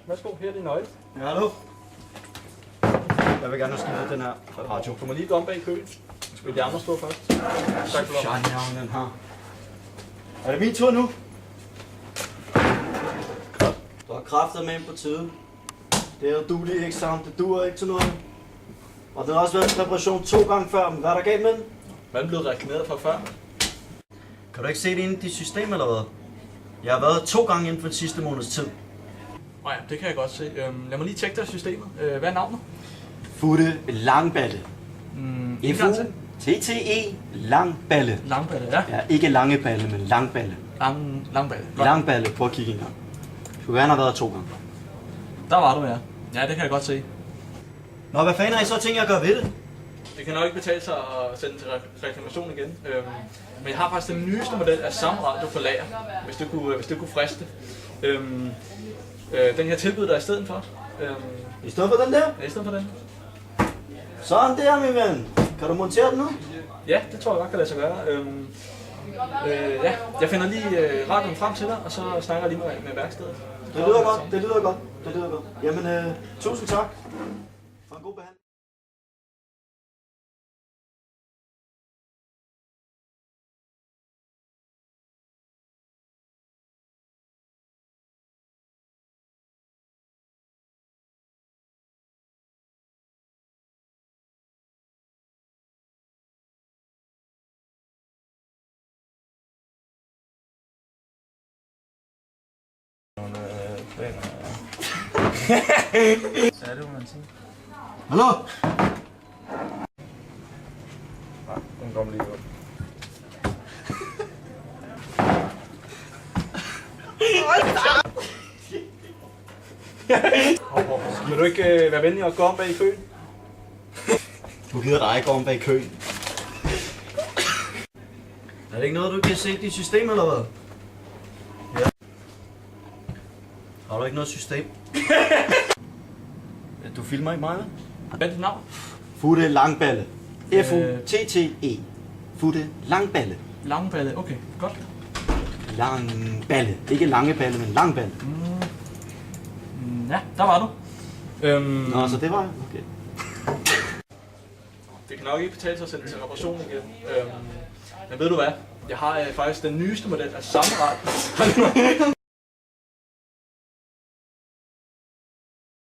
Værsgo, her er din nøgle. Ja, hallo. Jeg vil gerne have skiftet den her radio. Du må lige gå om bag køen. Vil de andre stå først? Tak for Sjajnavn, den her. Er det min tur nu? Du har kræftet med ind på tide. Det er dueligt ikke sammen. Det duer ikke til noget. Og den har også været en reparation 2 gange før. Men hvad er der galt med den? Hvad er blevet reklameret for før? Kan du ikke se det inde i dit system eller hvad? Jeg har været 2 gange inden for den sidste måneds tid. Nej, det kan jeg godt se. Lad mig lige tjekke det systemet. Hvad er navnet? Futte Langballe. En gang til. F-U-T-T-E Langballe. Langballe, ja. Ja, ikke Langeballe, men Langballe. Langballe. Godt. Langballe. Prøv at kigge en gang. Du skulle gerne have været 2 gange. Der var du, ja. Ja, det kan jeg godt se. Nå, hvad fanden har I så tænkt jer at gøre ved det? Det kan nok ikke betale sig at sende til reklamation igen. Men jeg har faktisk den nyeste model af samme radio på lager, hvis det kunne friste. Den her tilbyder dig i stedet for. I stedet for den der? Ja, i stedet for den. Sådan der, min ven. Kan du montere den nu? Ja, det tror jeg godt kan lade sig gøre. Ja, jeg finder lige radioen frem til dig, og så snakker jeg lige med værkstedet. Det lyder godt, det lyder godt, det lyder godt. Jamen, tusind tak for en god behandling. Så er det, man siger. Hallo? Nej, den kommer lige ud. Vil du ikke være venlig og gå om bag i køen? Du gider dig ikke om bag køen. Er det ikke noget, du kan se i dit system, eller hvad? Ja. Har du ikke noget system? Du filmer ikke mig, hvad? Hvad er dit navn? Futte Langballe. F-U-T-T-E. Futte Langballe. Langballe, okay, godt. Langballe. Ikke Langeballe, men Langballe. Ja, der var du. Nå, så det var okay. Det kan nok ikke betale sig at sende til reparation igen. Men ved du hvad? Jeg har faktisk den nyeste model af samme radio.